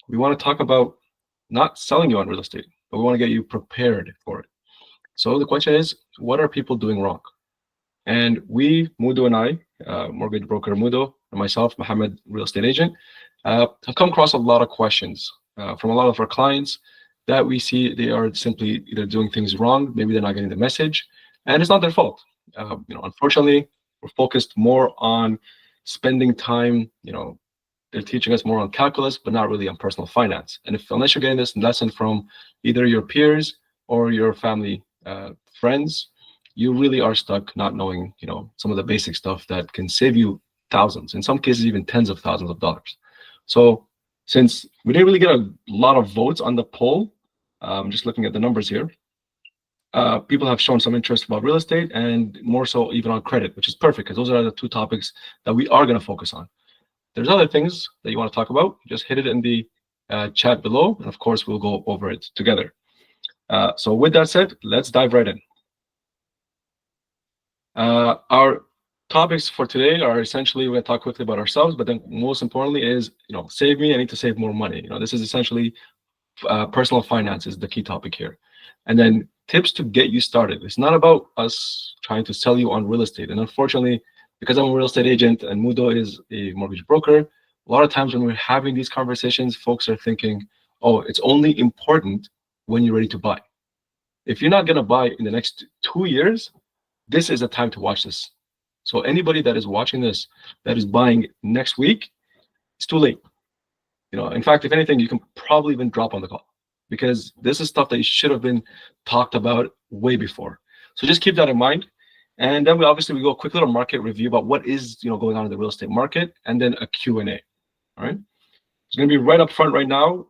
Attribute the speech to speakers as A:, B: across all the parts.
A: we want to talk about not selling you on real estate, but we want to get you prepared for it. So the question is, what are people doing wrong? And we, Mudo and I, mortgage broker Mudo, and myself, Mohammed, real estate agent, have come across a lot of questions from a lot of our clients that we see they are simply either doing things wrong, maybe they're not getting the message, and it's not their fault. Unfortunately, we're focused more on spending time. They're teaching us more on calculus, but not really on personal finance. And unless you're getting this lesson from either your peers or your family, friends, you really are stuck not knowing, some of the basic stuff that can save you thousands, in some cases even tens of thousands of dollars. So since we didn't really get a lot of votes on the poll, just looking at the numbers here, people have shown some interest about real estate and more so even on credit, which is perfect because those are the two topics that we are going to focus on. There's other things that you want to talk about, just hit it in the chat below, and of course we'll go over it together. So with that said, let's dive right in. Our topics for today are essentially, we're going to talk quickly about ourselves, but then most importantly is, save me, I need to save more money. This is essentially personal finance is the key topic here. And then tips to get you started. It's not about us trying to sell you on real estate. And unfortunately, because I'm a real estate agent and Mudo is a mortgage broker, a lot of times when we're having these conversations, folks are thinking, oh, it's only important when you're ready to buy. If you're not going to buy in the next 2 years, this is a time to watch this. So anybody that is watching this, that is buying next week, it's too late. In fact, if anything, you can probably even drop on the call because this is stuff that should have been talked about way before. So just keep that in mind. And then we go a quick little market review about what is going on in the real estate market, and then a Q&A. All right. It's going to be right up front right now.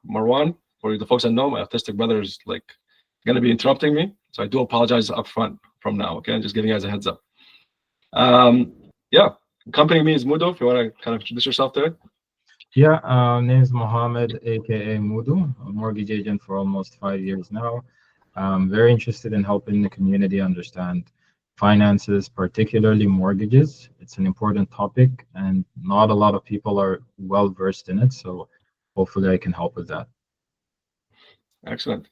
A: Marwan, for the folks that know, my autistic brother is going to be interrupting me. So I do apologize up front from now. Okay. I'm just giving you guys a heads up. Yeah. Accompanying me is Mudo. If you want to kind of introduce yourself there.
B: Yeah, name is Mohammed, aka Mudu, a mortgage agent for almost 5 years now. I'm very interested in helping the community understand finances, particularly mortgages. It's an important topic, and not a lot of people are well versed in it. So hopefully, I can help with that.
A: Excellent.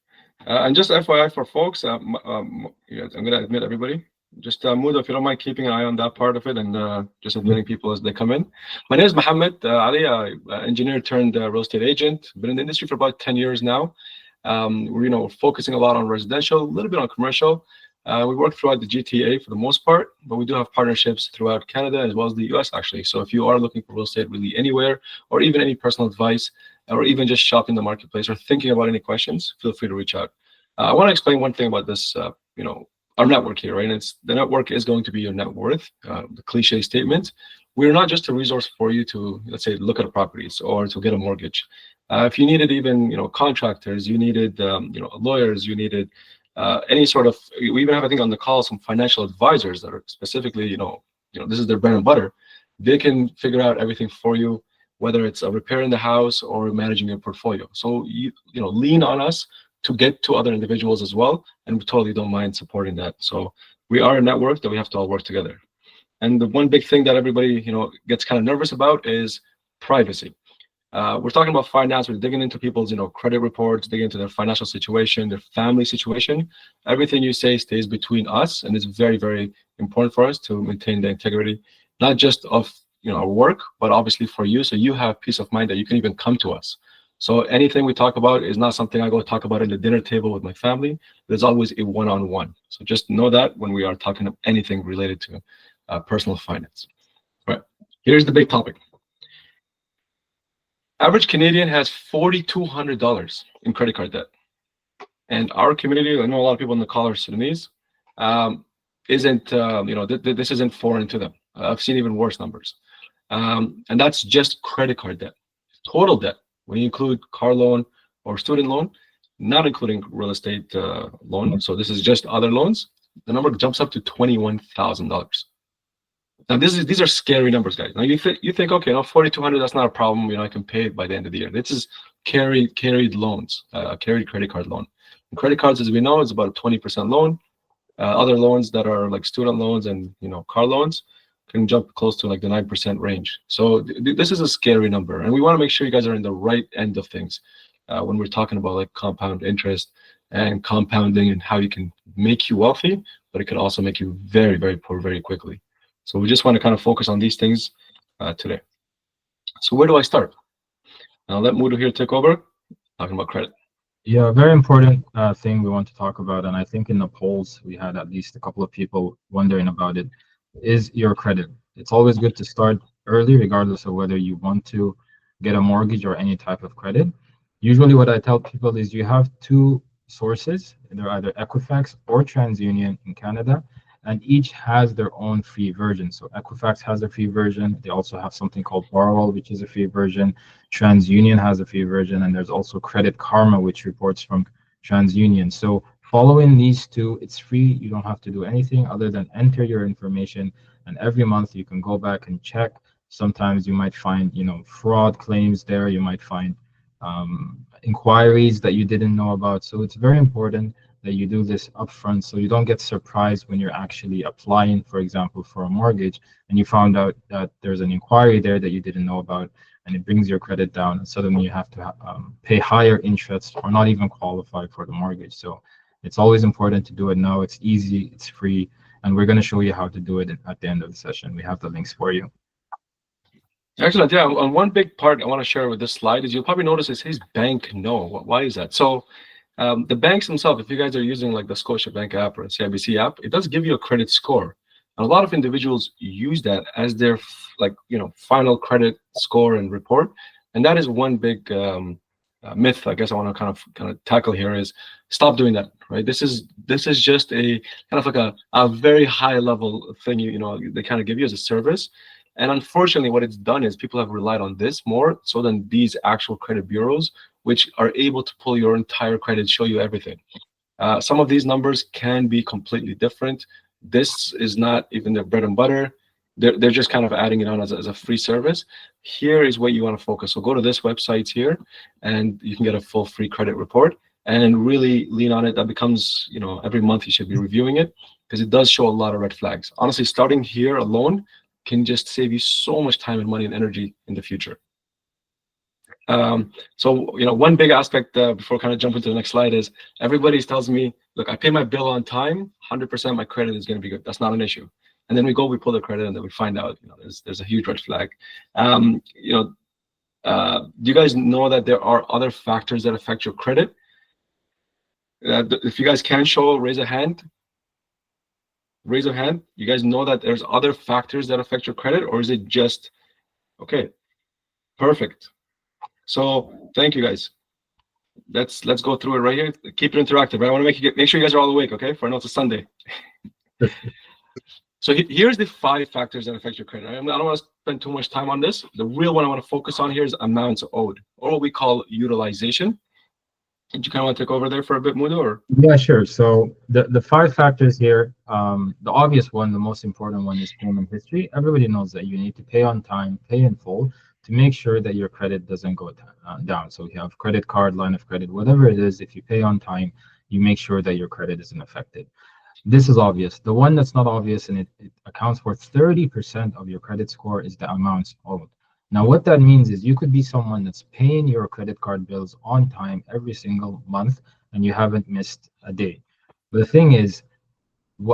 A: And just FYI for folks, I'm going to admit everybody. Just Mudo, if you don't mind keeping an eye on that part of it and just admitting people as they come in. My name is Mohammed Ali, engineer turned real estate agent. Been in the industry for about 10 years now. We're focusing a lot on residential, a little bit on commercial. We work throughout the GTA for the most part, but we do have partnerships throughout Canada as well as the US actually. So if you are looking for real estate really anywhere, or even any personal advice, or even just shopping the marketplace or thinking about any questions, feel free to reach out. I want to explain one thing about this, our network here, right? And the network is going to be your net worth, the cliche statement. We're not just a resource for you to, let's say, look at properties or to get a mortgage. If you needed even, contractors, you needed, lawyers, you needed any sort of, we even have, I think, on the call, some financial advisors that are specifically, this is their bread and butter. They can figure out everything for you, whether it's a repair in the house or managing your portfolio. So, lean on us to get to other individuals as well, and we totally don't mind supporting that. So we are a network that we have to all work together. And the one big thing that everybody gets kind of nervous about is privacy. We're talking about finance. We're digging into people's credit reports, digging into their financial situation, their family situation. Everything you say stays between us, and it's very, very important for us to maintain the integrity, not just of our work, but obviously for you, so you have peace of mind that you can even come to us. So anything we talk about is not something I go talk about at the dinner table with my family. There's always a one-on-one. So just know that when we are talking of anything related to personal finance. Right. Here's the big topic. Average Canadian has $4,200 in credit card debt. And our community, I know a lot of people in the call are Sudanese, isn't, this isn't foreign to them. I've seen even worse numbers. And that's just credit card debt. Total debt, when you include car loan or student loan, not including real estate loan, so this is just other loans, the number jumps up to $21,000. Now these are scary numbers, guys. Now you think, okay, now 4,200, that's not a problem. I can pay it by the end of the year. This is carried loans, carried credit card loan. And credit cards, as we know, is about a 20% loan. Other loans that are like student loans and car loans, can jump close to like the 9% range. So this is a scary number, and we want to make sure you guys are in the right end of things when we're talking about like compound interest and compounding and how you can make you wealthy, but it can also make you very, very poor very quickly. So we just want to kind of focus on these things today. So where do I start? I'll let Mudo here take over talking about credit.
B: Yeah, a very important thing we want to talk about, and I think in the polls we had at least a couple of people wondering about it, is your credit. It's always good to start early, regardless of whether you want to get a mortgage or any type of credit. Usually, what I tell people is you have two sources. They're either Equifax or TransUnion in Canada, and each has their own free version. So Equifax has a free version. They also have something called Borrow, which is a free version. TransUnion has a free version, and there's also Credit Karma, which reports from TransUnion. So following these two, it's free. You don't have to do anything other than enter your information, and every month you can go back and check. Sometimes you might find, fraud claims there. You might find inquiries that you didn't know about. So it's very important that you do this upfront so you don't get surprised when you're actually applying, for example, for a mortgage, and you found out that there's an inquiry there that you didn't know about, and it brings your credit down, and suddenly you have to pay higher interest or not even qualify for the mortgage. So it's always important to do it now. It's easy, it's free, and we're going to show you how to do it at the end of the session. We have the links for you.
A: Excellent. Yeah. And one big part I want to share with this slide is you'll probably notice it says bank no. Why is that? So the banks themselves, if you guys are using like the Scotiabank app or the CIBC app, it does give you a credit score. And a lot of individuals use that as their final credit score and report. And that is one big myth I guess I want to kind of tackle here is stop doing that, right? This is just a kind of like a very high level thing, they kind of give you as a service. And unfortunately, what it's done is people have relied on this more so than these actual credit bureaus, which are able to pull your entire credit, show you everything. Some of these numbers can be completely different. This is not even their bread and butter. They're just kind of adding it on as a free service. Here is what you want to focus. So go to this website here, and you can get a full free credit report and really lean on it. That becomes, every month you should be reviewing it because it does show a lot of red flags. Honestly, starting here alone can just save you so much time and money and energy in the future. So, one big aspect before kind of jumping to the next slide is everybody tells me, look, I pay my bill on time, 100% my credit is going to be good. That's not an issue. And then we pull the credit, and then we find out, there's a huge red flag. Do you guys know that there are other factors that affect your credit? If you guys can show, raise a hand. Raise a hand. You guys know that there's other factors that affect your credit, or is it just okay? Perfect. So thank you guys. Let's go through it right here. Keep it interactive. Right? I want to make sure you guys are all awake, okay? For I know it's a Sunday. So here's the 5 factors that affect your credit. I don't want to spend too much time on this. The real one I want to focus on here is amounts owed, or what we call utilization. Did you kind of want to take over there for a bit, Mudo? Or?
B: Yeah, sure. So the 5 factors here, the obvious one, the most important one is payment history. Everybody knows that you need to pay on time, pay in full to make sure that your credit doesn't go down. So if you have credit card, line of credit, whatever it is, if you pay on time, you make sure that your credit isn't affected. This is obvious. The one that's not obvious, and it accounts for 30% of your credit score, is the amounts owed. Now, what that means is you could be someone that's paying your credit card bills on time every single month, and you haven't missed a day. But the thing is,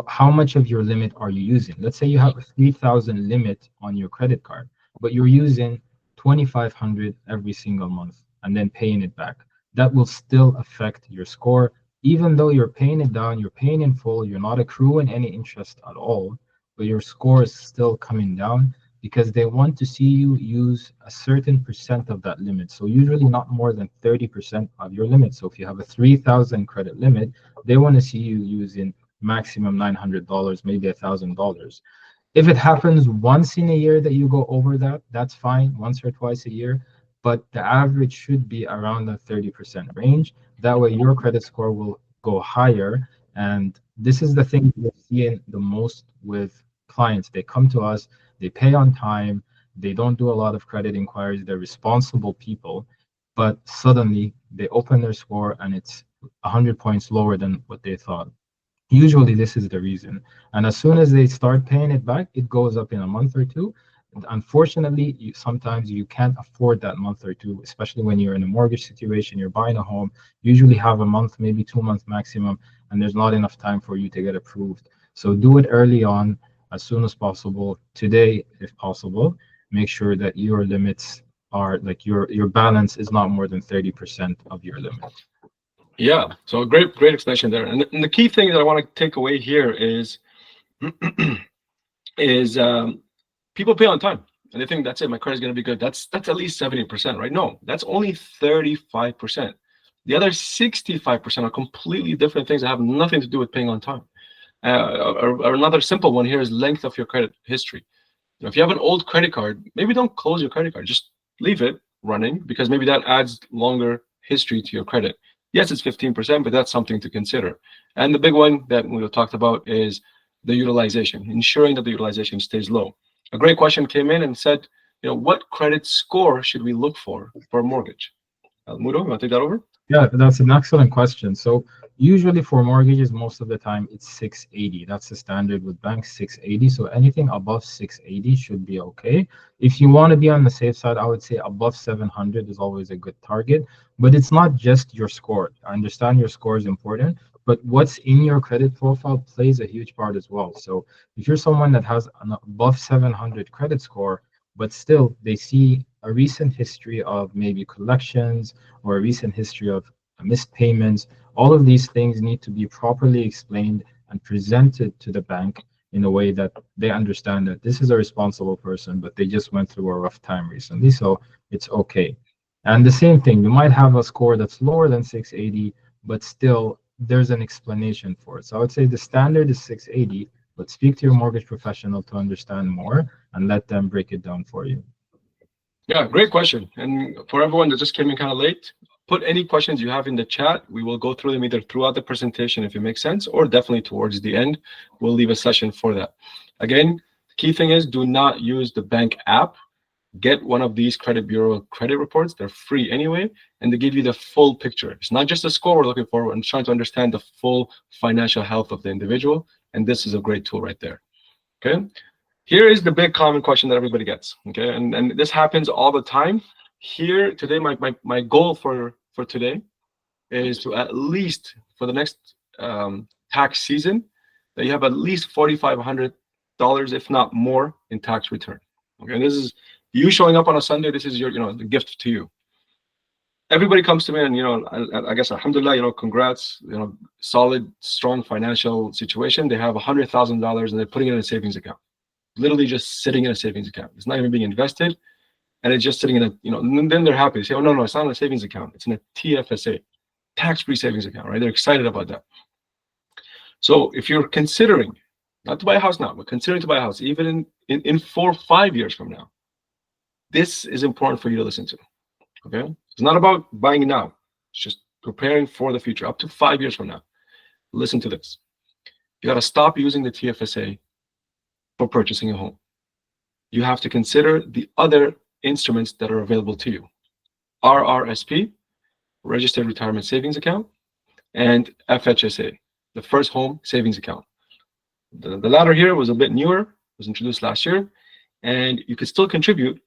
B: how much of your limit are you using? Let's say you have a 3,000 limit on your credit card, but you're using 2,500 every single month and then paying it back. That will still affect your score. Even though you're paying it down, you're paying in full, you're not accruing any interest at all, but your score is still coming down because they want to see you use a certain percent of that limit. So usually not more than 30% of your limit. So if you have a 3,000 credit limit, they want to see you using maximum $900, maybe $1,000. If it happens once in a year that you go over that, that's fine, once or twice a year. But the average should be around the 30% range. That way your credit score will go higher. And this is the thing we're seeing the most with clients. They come to us, they pay on time, they don't do a lot of credit inquiries, they're responsible people, but suddenly they open their score and it's 100 points lower than what they thought. Usually, this is the reason. And as soon as they start paying it back, it goes up in a month or two. Unfortunately, sometimes you can't afford that month or two, especially when you're in a mortgage situation, you're buying a home, usually have a month, maybe 2 months maximum, and there's not enough time for you to get approved. So do it early on, as soon as possible, today, if possible. Make sure that your limits are like your balance is not more than 30% of your limit.
A: Yeah. So great explanation there. And the key thing that I want to take away here is is people pay on time and they think that's it. My credit is going to be good. That's at least 70%, right? No, that's only 35%. The other 65% are completely different things that have nothing to do with paying on time. Or another simple one here is length of your credit history. If you have an old credit card, maybe don't close your credit card. Just leave it running because maybe that adds longer history to your credit. Yes, it's 15%, but that's something to consider. And the big one that we talked about is the utilization, ensuring that the utilization stays low. A great question came in and said, what credit score should we look for a mortgage? Mudo, you want to take that over?
B: Yeah, that's an excellent question. So usually for mortgages, most of the time it's 680. That's the standard with banks, 680. So anything above 680 should be okay. If you want to be on the safe side, I would say above 700 is always a good target. But it's not just your score. I understand your score is important, but what's in your credit profile plays a huge part as well. So if you're someone that has an above 700 credit score, but still they see a recent history of maybe collections or a recent history of missed payments, all of these things need to be properly explained and presented to the bank in a way that they understand that this is a responsible person, but they just went through a rough time recently, so it's okay. And the same thing, you might have a score that's lower than 680, but still there's an explanation for it. So I would say the standard is 680, but speak to your mortgage professional to understand more and let them break it down for you.
A: Yeah, great question. And for everyone that just came in kind of late, put any questions you have in the chat. We will go through them either throughout the presentation if it makes sense, or definitely towards the end. We'll leave a session for that. Again, the key thing is do not use the bank app. Get one of these credit bureau credit reports. They're free anyway, and they give you the full picture. It's not just the score we're looking for. We're trying to understand the full financial health of the individual, and this is a great tool right there. Okay. Here is the big common question that everybody gets, okay? And this happens all the time. Here today, my goal for today is to at least for the next tax season, that you have at least $4,500, if not more, in tax return. Okay, and this is you showing up on a Sunday. This is your, the gift to you. Everybody comes to me and, I guess, alhamdulillah, congrats, solid, strong financial situation. They have $100,000 and they're putting it in a savings account. Literally just sitting in a savings account. It's not even being invested, and it's just sitting in a, and then they're happy. They say, oh, no, it's not in a savings account. It's in a TFSA, tax-free savings account, right? They're excited about that. So if you're considering, not to buy a house now, but considering to buy a house, even in 4 or 5 years from now, this is important for you to listen to, okay? It's not about buying now. It's just preparing for the future, up to 5 years from now. Listen to this. You got to stop using the TFSA for purchasing a home. You have to consider the other instruments that are available to you. RRSP, Registered Retirement Savings Account, and FHSA, the First Home Savings Account. The latter here was a bit newer, was introduced last year, and you could still contribute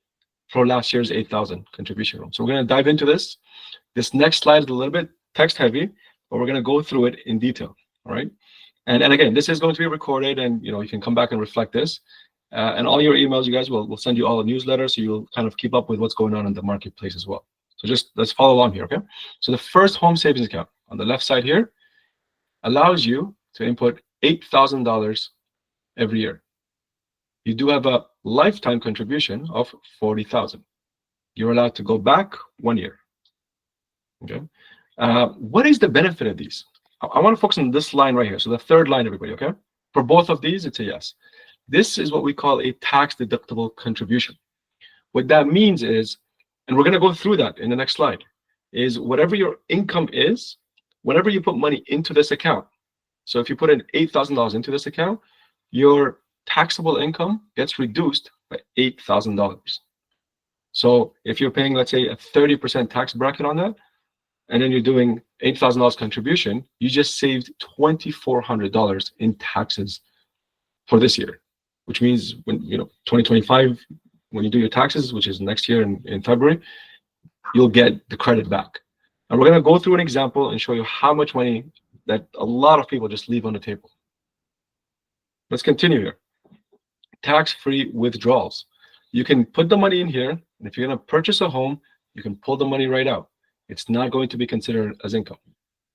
A: for last year's 8,000 contribution room. So we're going to dive into this. This next slide is a little bit text heavy, but we're going to go through it in detail, all right? And again, this is going to be recorded, and you can come back and reflect this. And all your emails, you guys will send you all a newsletter, so you'll kind of keep up with what's going on in the marketplace as well. So just let's follow along here, okay? So the First Home Savings Account on the left side here allows you to input $8,000 every year. You do have a lifetime contribution of $40,000. You're allowed to go back 1 year. Okay. What is the benefit of these? I want to focus on this line right here. So the third line, everybody, okay? For both of these, it's a yes. This is what we call a tax-deductible contribution. What that means is, and we're going to go through that in the next slide, is whatever your income is, whenever you put money into this account, so if you put in $8,000 into this account, your taxable income gets reduced by $8,000. So if you're paying, let's say, a 30% tax bracket on that, and then you're doing $8,000 contribution, you just saved $2,400 in taxes for this year, which means when 2025, when you do your taxes, which is next year in February, you'll get the credit back. And we're going to go through an example and show you how much money that a lot of people just leave on the table. Let's continue here. Tax-free withdrawals. You can put the money in here, and if you're going to purchase a home, you can pull the money right out. It's not going to be considered as income.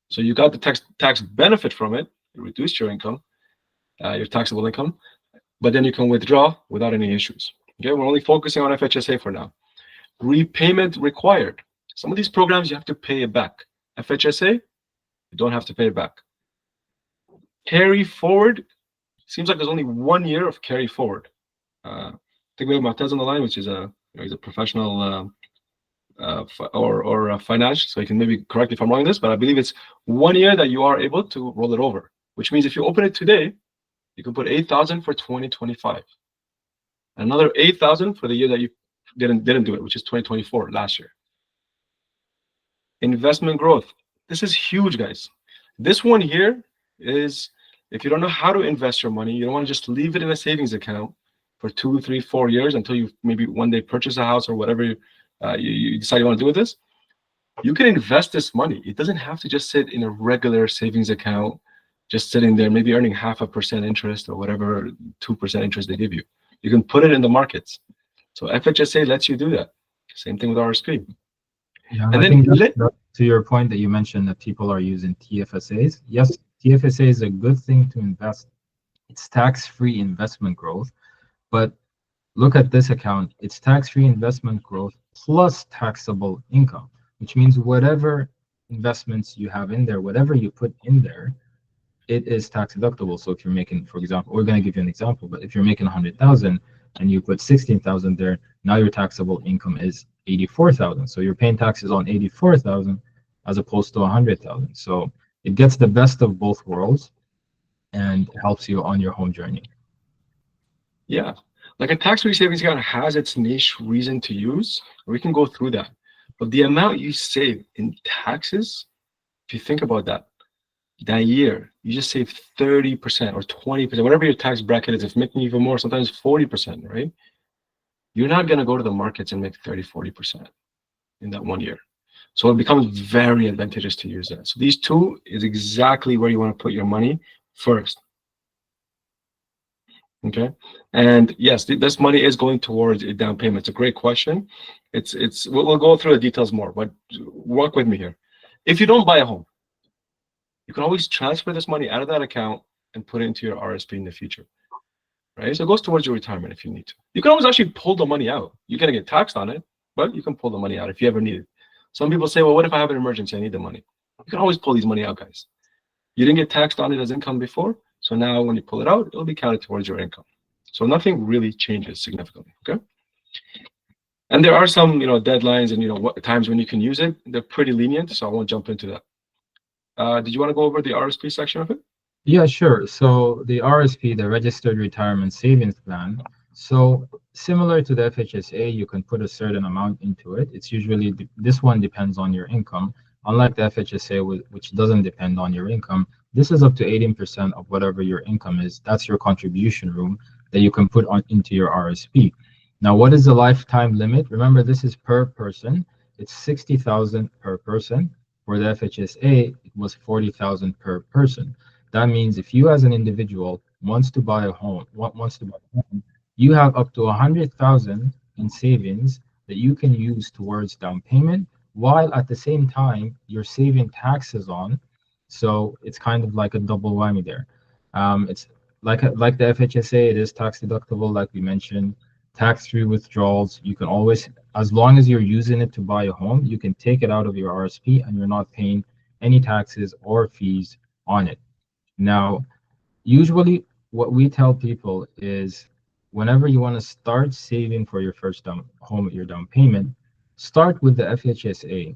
A: So you got the tax benefit from it. You reduced your income, your taxable income, but then you can withdraw without any issues. Okay, we're only focusing on FHSA for now. Repayment required. Some of these programs you have to pay it back. FHSA, you don't have to pay it back. Carry forward. Seems like there's only 1 year of carry forward. I think we have Matez on the line, which is he's a professional or financial, so he can maybe correct me if I'm wrong in this, but I believe it's 1 year that you are able to roll it over, which means if you open it today, you can put 8,000 for 2025, another 8,000 for the year that you didn't do it, which is 2024, last year. Investment growth. This is huge, guys. This one here is, if you don't know how to invest your money, you don't want to just leave it in a savings account for 2, 3, 4 years until you maybe one day purchase a house or whatever you decide you want to do with this. You can invest this money. It doesn't have to just sit in a regular savings account, just sitting there, maybe earning 0.5% interest or whatever 2% interest they give you. You can put it in the markets. So FHSA lets you do that. Same thing with RSP.
B: Yeah, and I think to your point that you mentioned that people are using TFSAs. Yes, TFSA is a good thing to invest. It's tax-free investment growth, but look at this account. It's tax-free investment growth plus taxable income, which means whatever investments you have in there, whatever you put in there, it is tax deductible. So if you're making, for example, we're going to give you an example, but if you're making 100,000 and you put 16,000 there, now your taxable income is 84,000. So you're paying taxes on 84,000 as opposed to 100,000. So it gets the best of both worlds and helps you on your home journey.
A: Yeah, like a tax-free savings account has its niche reason to use. We can go through that, but the amount you save in taxes, if you think about that year, you just save 30% or 20%, whatever your tax bracket is. If making even more, sometimes 40%, right? You're not going to go to the markets and make 30, 40% in that 1 year. So it becomes very advantageous to use that. So these two is exactly where you want to put your money first. Okay, and yes, this money is going towards a down payment. It's a great question. We'll go through the details more, but walk with me here. If you don't buy a home, you can always transfer this money out of that account and put it into your RSP in the future, right? So it goes towards your retirement if you need to. You can always actually pull the money out. You're gonna get taxed on it, but you can pull the money out if you ever need it. Some people say, well, what if I have an emergency? I need the money. You can always pull these money out, guys. You didn't get taxed on it as income before, so now when you pull it out, it'll be counted towards your income. So nothing really changes significantly, okay? And there are some, deadlines and, what times when you can use it. They're pretty lenient, so I won't jump into that. Did you want to go over the RSP section of it?
B: Yeah, sure. So the RSP, the Registered Retirement Savings Plan. So similar to the FHSA, you can put a certain amount into it. It's usually, this one depends on your income. Unlike the FHSA, which doesn't depend on your income, this is up to 18% of whatever your income is. That's your contribution room that you can put on into your RSP. Now, what is the lifetime limit? Remember, this is per person. It's 60,000 per person. For the FHSA, it was 40,000 per person. That means if you as an individual wants to buy a home, you have up to 100,000 in savings that you can use towards down payment, while at the same time you're saving taxes on. So it's kind of like a double whammy there. It's like the FHSA, it is tax deductible, like we mentioned. Tax-free withdrawals, you can always, as long as you're using it to buy a home, you can take it out of your RSP and you're not paying any taxes or fees on it. Now, usually what we tell people is whenever you want to start saving for your first home, your down payment, start with the FHSA.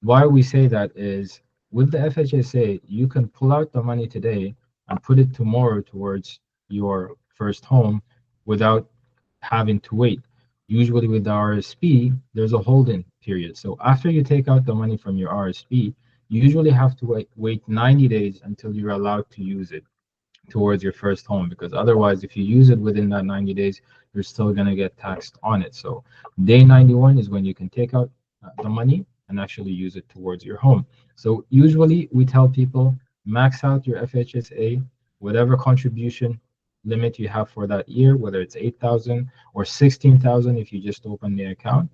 B: Why we say that is with the FHSA, you can pull out the money today and put it tomorrow towards your first home without having to wait. Usually with the RSP, there's a holding period. So after you take out the money from your RSP, you usually have to wait 90 days until you're allowed to use it towards your first home, because otherwise if you use it within that 90 days, you're still going to get taxed on it. So day 91 is when you can take out the money and actually use it towards your home. So usually we tell people max out your FHSA, whatever contribution limit you have for that year, whether it's 8,000 or 16,000 if you just open the account.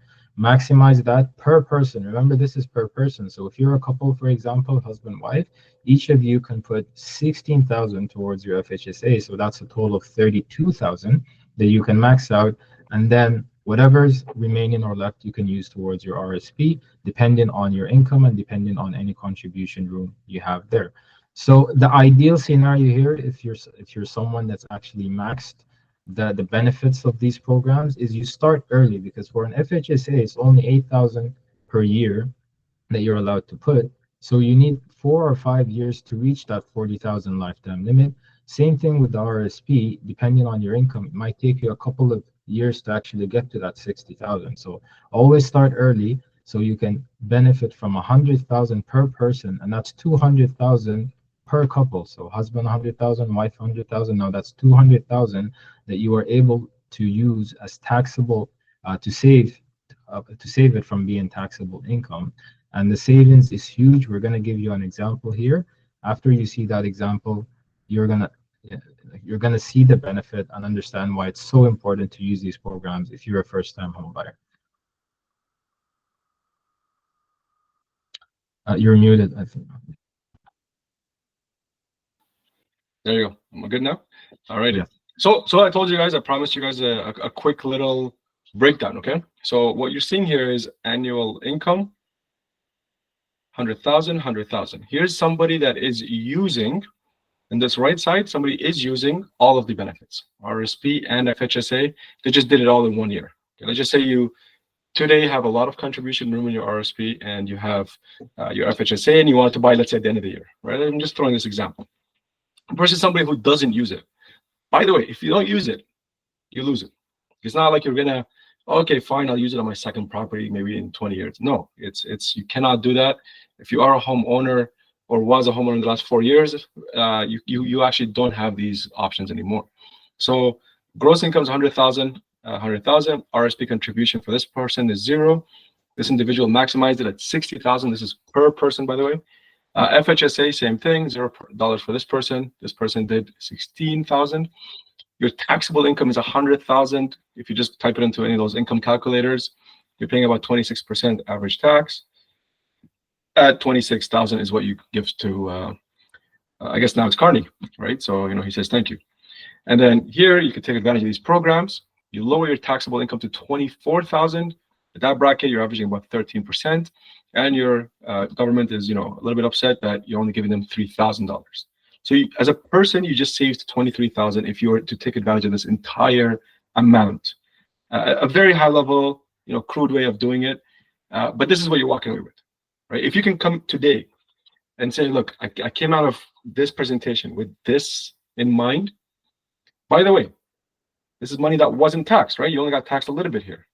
B: Maximize that per person. Remember, this is per person. So if you're a couple, for example, husband, wife, each of you can put 16,000 towards your FHSA. So that's a total of 32,000 that you can max out. And then whatever's remaining or left, you can use towards your RSP, depending on your income and depending on any contribution room you have there. So the ideal scenario here, if you're someone that's actually maxed the benefits of these programs, is you start early, because for an FHSA, it's only 8,000 per year that you're allowed to put. So you need 4 or 5 years to reach that 40,000 lifetime limit. Same thing with the RSP, depending on your income, it might take you a couple of years to actually get to that 60,000. So always start early so you can benefit from 100,000 per person, and that's 200,000 per couple. So husband 100,000, wife 100,000. Now that's 200,000 that you are able to use as taxable to save it from being taxable income. And the savings is huge. We're going to give you an example here. After you see that example, you're going to see the benefit and understand why it's so important to use these programs if you're a first-time home buyer. You're muted, I think.
A: There you go. Am I good now? All right.
B: Yeah.
A: So I told you guys, I promised you guys a quick little breakdown. Okay. So what you're seeing here is annual income, 100,000, 100,000. Here's somebody that is using, in this right side, somebody is using all of the benefits, RSP and FHSA. They just did it all in 1 year. Okay, let's just say you today have a lot of contribution room in your RSP and you have your FHSA and you want to buy, let's say, at the end of the year, right? I'm just throwing this example. Versus somebody who doesn't use it. By the way, if you don't use it, you lose it. It's not like you're gonna, okay, fine, I'll use it on my second property maybe in 20 years. No, it's you cannot do that. If you are a homeowner or was a homeowner in the last 4 years, you actually don't have these options anymore. So gross income is 100,000, 100,000. RSP contribution for this person is 0. This individual maximized it at 60,000. This is per person, by the way. FHSA, same thing, $0 for this person. This person did 16,000. Your taxable income is 100,000. If you just type it into any of those income calculators, you're paying about 26% average tax. At 26,000 is what you give to, I guess now it's Carney, right? So he says thank you. And then here you can take advantage of these programs. You lower your taxable income to 24,000. At that bracket, you're averaging about 13%. And your government is, a little bit upset that you're only giving them $3,000. So as a person, you just saved 23,000 if you were to take advantage of this entire amount. A very high level, crude way of doing it, but this is what you're walking away with, right? If you can come today and say, look, I came out of this presentation with this in mind. By the way, this is money that wasn't taxed, right? You only got taxed a little bit here.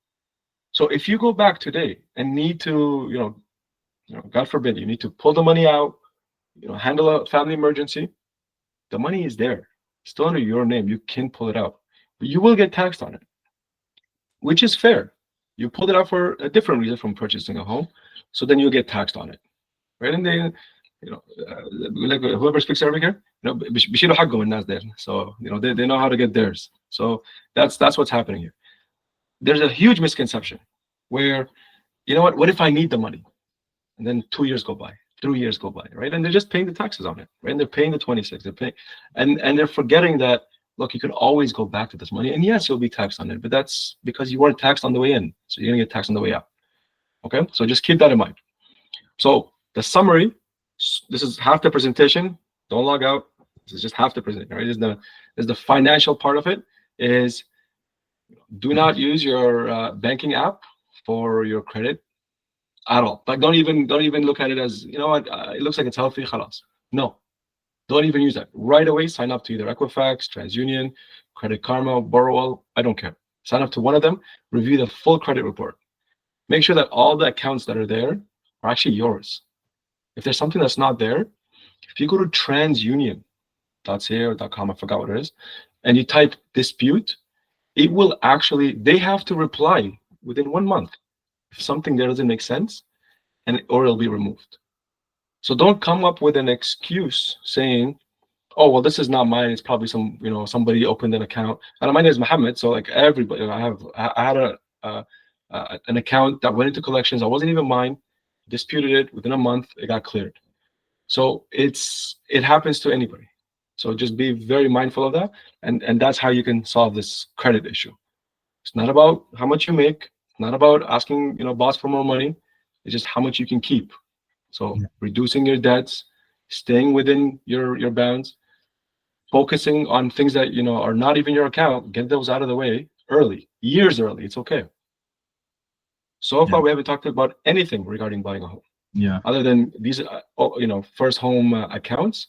A: So if you go back today and need to, God forbid, you need to pull the money out, handle a family emergency, the money is there, still under your name. You can pull it out, but you will get taxed on it, which is fair. You pulled it out for a different reason from purchasing a home, so then you'll get taxed on it, right? And then, like whoever speaks Arabic here, بيشيلوا حقهم الناس there. So they know how to get theirs. So that's what's happening here. There's a huge misconception where, what if I need the money? And then 2 years go by, 3 years go by, right? And they're just paying the taxes on it, right? And they're paying the 26, they're paying, and they're forgetting that, look, you can always go back to this money. And yes, you'll be taxed on it, but that's because you weren't taxed on the way in. So you're gonna get taxed on the way out. Okay, so just keep that in mind. So the summary, this is half the presentation. Don't log out. This is just half the presentation, right? Is the financial part of it is, do not use your banking app for your credit at all. Like don't even look at it as, what, it looks like it's healthy, khalas. No, don't even use that. Right away, sign up to either Equifax, TransUnion, Credit Karma, Borrowell, I don't care. Sign up to one of them, review the full credit report. make sure that all the accounts that are there are actually yours. If there's something that's not there, if you go to transunion.ca or .com, I forgot what it is, and you type dispute, it will actually, they have to reply within 1 month if something there doesn't make sense, or it'll be removed. So don't come up with an excuse saying, oh, well, this is not mine. It's probably somebody opened an account. And my name is Mohammed. So like everybody, I had an account that went into collections. That wasn't even mine. Disputed it within a month. It got cleared. So it happens to anybody. So just be very mindful of that. And that's how you can solve this credit issue. It's not about how much you make. It's not about asking, boss for more money. It's just how much you can keep. So reducing your debts, staying within your bounds, focusing on things that are not even your account, get those out of the way early, years early. It's okay. So far, we haven't talked about anything regarding buying a home.
B: Yeah.
A: Other than these, first home accounts.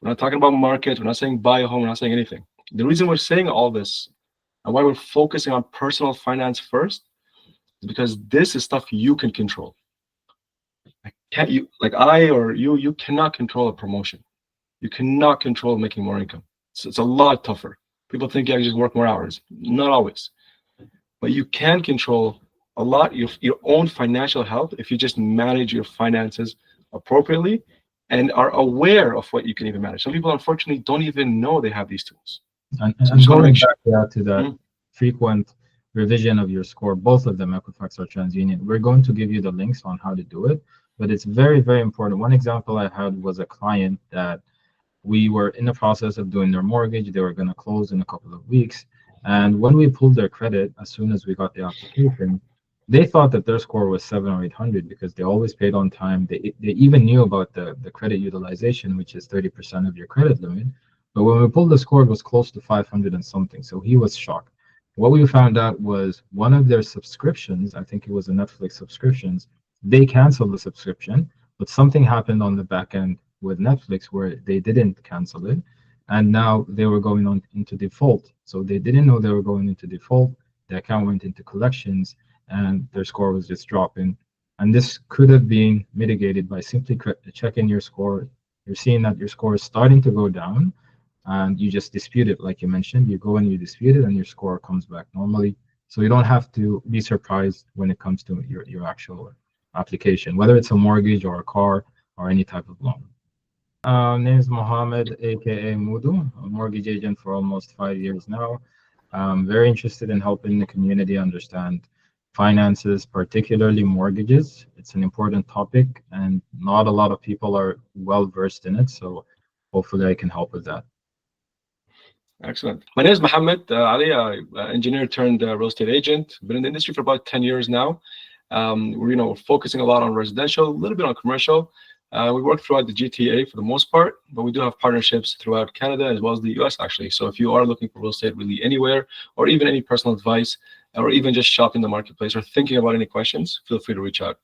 A: We're not talking about market. We're not saying buy a home. We're not saying anything. The reason we're saying all this and why we're focusing on personal finance first is because this is stuff you can control. You cannot control a promotion. You cannot control making more income. It's a lot tougher. People think you can just work more hours. Not always. But you can control a lot your own financial health if you just manage your finances appropriately and are aware of what you can even manage. Some people, unfortunately, don't even know they have these tools.
B: And
A: just
B: going
A: make
B: back to that frequent revision of your score, both of them, Equifax or TransUnion, we're going to give you the links on how to do it. But it's very, very important. One example I had was a client that we were in the process of doing their mortgage. They were going to close in a couple of weeks. And when we pulled their credit, as soon as we got the application, they thought that their score was 700 or 800 because they always paid on time. They even knew about the credit utilization, which is 30% of your credit limit. But when we pulled the score, it was close to 500 and something. So he was shocked. What we found out was one of their subscriptions, I think it was a Netflix subscriptions, they canceled the subscription, but something happened on the back end with Netflix where they didn't cancel it. And now they were going on into default. So they didn't know they were going into default. The account went into collections and their score was just dropping. And this could have been mitigated by simply checking your score. You're seeing that your score is starting to go down and you just dispute it. Like you mentioned, you go and you dispute it and your score comes back normally. So you don't have to be surprised when it comes to your actual application, whether it's a mortgage or a car or any type of loan. Name is Mohammed, aka Mudu, a mortgage agent for almost 5 years now. I'm very interested in helping the community understand finances, particularly mortgages. It's an important topic and not a lot of people are well versed in it. So hopefully I can help with that.
A: Excellent. My name is Mohammed Ali, engineer turned real estate agent. Been in the industry for about 10 years now. We're focusing a lot on residential, a little bit on commercial. We work throughout the GTA for the most part, but we do have partnerships throughout Canada as well as the US actually. So if you are looking for real estate really anywhere, or even any personal advice, or even just shopping the marketplace or thinking about any questions, feel free to reach out.